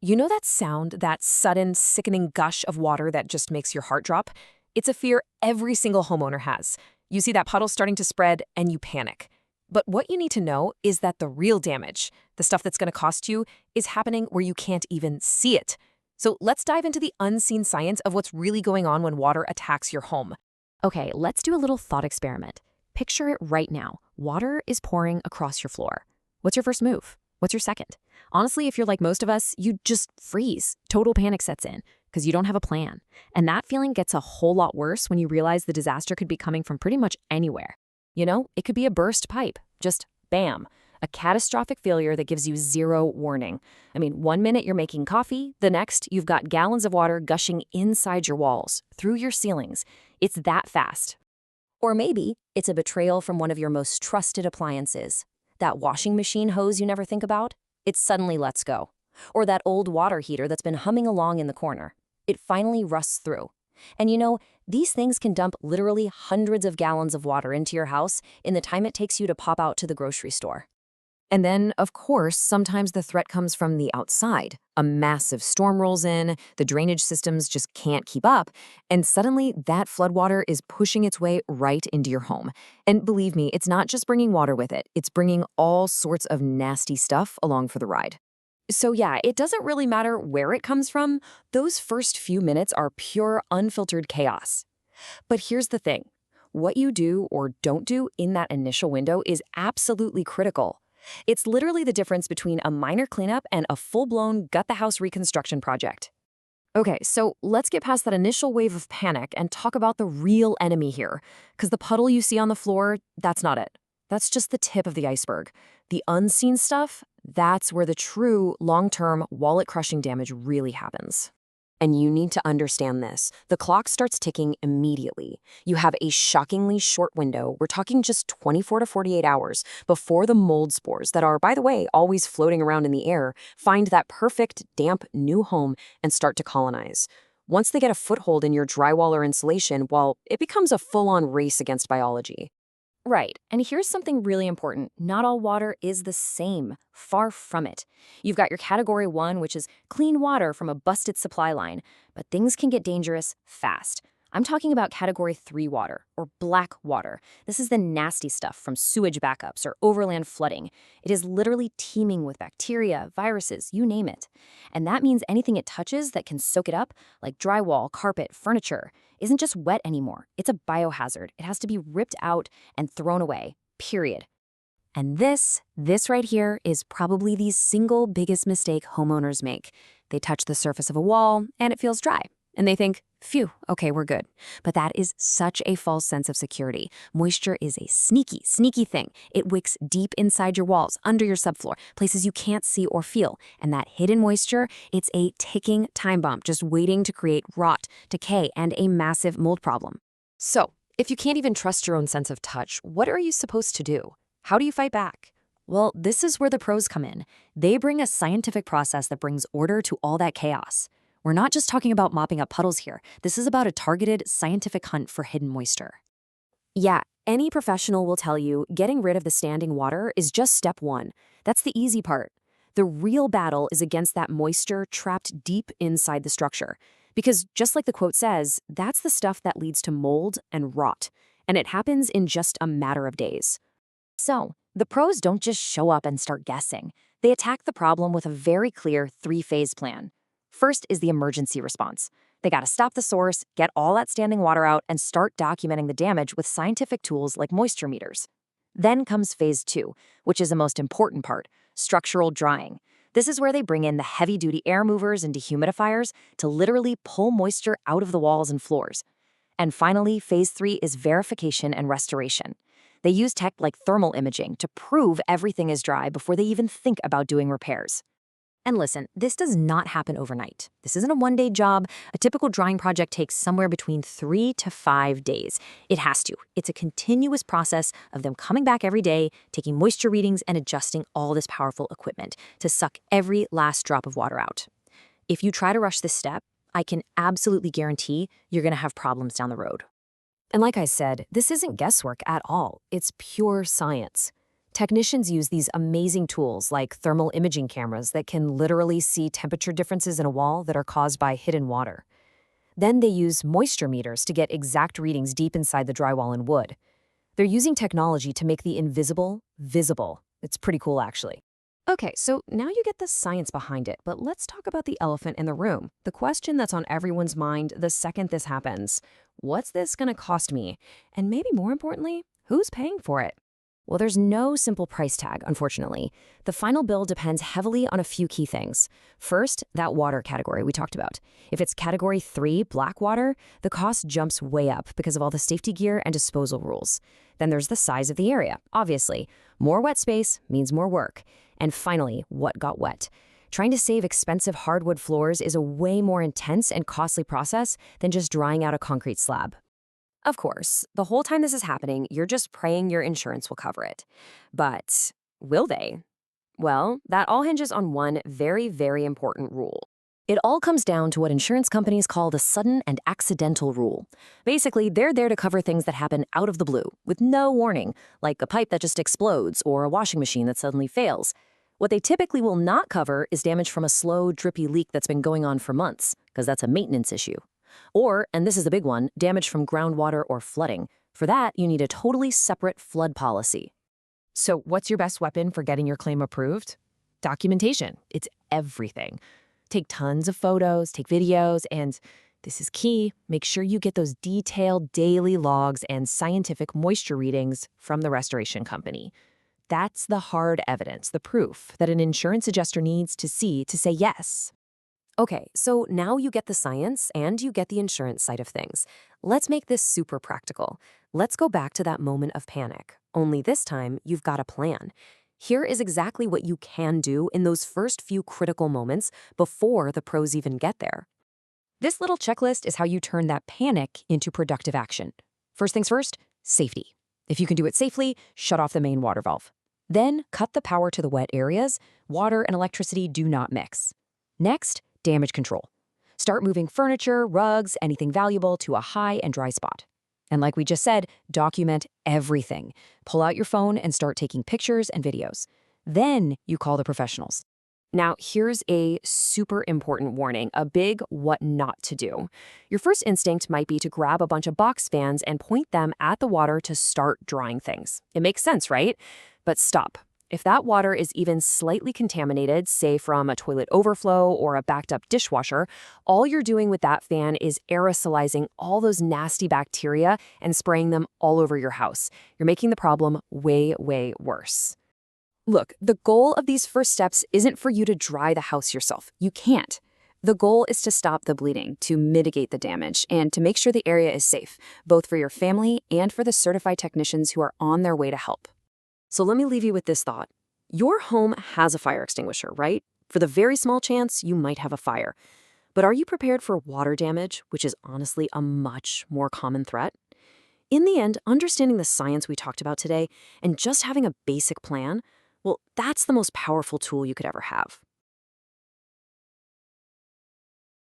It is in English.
You know that sound, that sudden, sickening gush of water that just makes your heart drop? It's a fear every single homeowner has. You see that puddle starting to spread, and you panic. But what you need to know is that the real damage, the stuff that's going to cost you, is happening where you can't even see it. So let's dive into the unseen science of what's really going on when water attacks your home. Okay, let's do a little thought experiment. Picture it right now. Water is pouring across your floor. What's your first move? What's your second? Honestly, if you're like most of us, you just freeze. Total panic sets in because you don't have a plan. And that feeling gets a whole lot worse when you realize the disaster could be coming from pretty much anywhere. You know, it could be a burst pipe. Just bam. A catastrophic failure that gives you zero warning. I mean, 1 minute you're making coffee, the next you've got gallons of water gushing inside your walls, through your ceilings. It's that fast. Or maybe it's a betrayal from one of your most trusted appliances. That washing machine hose you never think about, it suddenly lets go. Or that old water heater that's been humming along in the corner. It finally rusts through. And you know, these things can dump literally hundreds of gallons of water into your house in the time it takes you to pop out to the grocery store. And then, of course, sometimes the threat comes from the outside. A massive storm rolls in, the drainage systems just can't keep up, and suddenly that floodwater is pushing its way right into your home. And believe me, it's not just bringing water with it, it's bringing all sorts of nasty stuff along for the ride. So yeah, it doesn't really matter where it comes from. Those first few minutes are pure, unfiltered chaos. But here's the thing. What you do or don't do in that initial window is absolutely critical. It's literally the difference between a minor cleanup and a full-blown gut-the-house reconstruction project. Okay, so let's get past that initial wave of panic and talk about the real enemy here. Because the puddle you see on the floor, that's not it. That's just the tip of the iceberg. The unseen stuff, that's where the true, long-term, wallet-crushing damage really happens. And you need to understand this. The clock starts ticking immediately. You have a shockingly short window, we're talking just 24 to 48 hours, before the mold spores that are, by the way, always floating around in the air, find that perfect, damp, new home and start to colonize. Once they get a foothold in your drywall or insulation, well, it becomes a full-on race against biology. Right, and here's something really important. Not all water is the same. Far from it. You've got your Category 1, which is clean water from a busted supply line, but things can get dangerous fast. I'm talking about Category 3 water, or black water. This is the nasty stuff from sewage backups or overland flooding. It is literally teeming with bacteria, viruses, you name it. And that means anything it touches that can soak it up, like drywall, carpet, furniture, isn't just wet anymore. It's a biohazard. It has to be ripped out and thrown away, period. And this right here is probably the single biggest mistake homeowners make. They touch the surface of a wall and it feels dry. And they think, phew, okay, we're good. But that is such a false sense of security. Moisture is a sneaky, sneaky thing. It wicks deep inside your walls, under your subfloor, places you can't see or feel. And that hidden moisture, it's a ticking time bomb just waiting to create rot, decay, and a massive mold problem. So, if you can't even trust your own sense of touch, what are you supposed to do? How do you fight back? Well, this is where the pros come in. They bring a scientific process that brings order to all that chaos. We're not just talking about mopping up puddles here. This is about a targeted scientific hunt for hidden moisture. Yeah, any professional will tell you getting rid of the standing water is just step one. That's the easy part. The real battle is against that moisture trapped deep inside the structure. Because just like the quote says, that's the stuff that leads to mold and rot. And it happens in just a matter of days. So, the pros don't just show up and start guessing. They attack the problem with a very clear 3-phase plan. First is the emergency response. They gotta stop the source, get all that standing water out, and start documenting the damage with scientific tools like moisture meters. Then comes phase 2, which is the most important part, structural drying. This is where they bring in the heavy-duty air movers and dehumidifiers to literally pull moisture out of the walls and floors. And finally, phase 3 is verification and restoration. They use tech like thermal imaging to prove everything is dry before they even think about doing repairs. And listen, this does not happen overnight. This isn't a one-day job. A typical drying project takes somewhere between 3 to 5 days. It has to. It's a continuous process of them coming back every day, taking moisture readings, and adjusting all this powerful equipment to suck every last drop of water out. If you try to rush this step, I can absolutely guarantee you're going to have problems down the road. And like I said, this isn't guesswork at all. It's pure science. Technicians use these amazing tools like thermal imaging cameras that can literally see temperature differences in a wall that are caused by hidden water. Then they use moisture meters to get exact readings deep inside the drywall and wood. They're using technology to make the invisible visible. It's pretty cool, actually. Okay, so now you get the science behind it, but let's talk about the elephant in the room. The question that's on everyone's mind the second this happens. What's this going to cost me? And maybe more importantly, who's paying for it? Well, there's no simple price tag, unfortunately. The final bill depends heavily on a few key things. First, that water category we talked about. If it's category 3, black water, the cost jumps way up because of all the safety gear and disposal rules. Then there's the size of the area, obviously. More wet space means more work. And finally, what got wet. Trying to save expensive hardwood floors is a way more intense and costly process than just drying out a concrete slab. Of course, the whole time this is happening, you're just praying your insurance will cover it. But will they? Well, that all hinges on one very, very important rule. It all comes down to what insurance companies call the sudden and accidental rule. Basically, they're there to cover things that happen out of the blue, with no warning, like a pipe that just explodes or a washing machine that suddenly fails. What they typically will not cover is damage from a slow, drippy leak that's been going on for months, because that's a maintenance issue. Or, and this is the big one, damage from groundwater or flooding. For that, you need a totally separate flood policy. So what's your best weapon for getting your claim approved? Documentation. It's everything. Take tons of photos, take videos, and this is key, make sure you get those detailed daily logs and scientific moisture readings from the restoration company. That's the hard evidence, the proof that an insurance adjuster needs to see to say yes. Okay, so now you get the science and you get the insurance side of things. Let's make this super practical. Let's go back to that moment of panic. Only this time, you've got a plan. Here is exactly what you can do in those first few critical moments before the pros even get there. This little checklist is how you turn that panic into productive action. First things first, safety. If you can do it safely, shut off the main water valve. Then cut the power to the wet areas. Water and electricity do not mix. Next, damage control. Start moving furniture, rugs, anything valuable to a high and dry spot. And like we just said, document everything. Pull out your phone and start taking pictures and videos. Then you call the professionals. Now, here's a super important warning, a big what not to do. Your first instinct might be to grab a bunch of box fans and point them at the water to start drying things. It makes sense, right? But stop. If that water is even slightly contaminated, say from a toilet overflow or a backed up dishwasher, all you're doing with that fan is aerosolizing all those nasty bacteria and spraying them all over your house. You're making the problem way, way worse. Look, the goal of these first steps isn't for you to dry the house yourself. You can't. The goal is to stop the bleeding, to mitigate the damage, and to make sure the area is safe, both for your family and for the certified technicians who are on their way to help. So let me leave you with this thought. Your home has a fire extinguisher, right? For the very small chance you might have a fire. But are you prepared for water damage, which is honestly a much more common threat? In the end, understanding the science we talked about today and just having a basic plan, well, that's the most powerful tool you could ever have.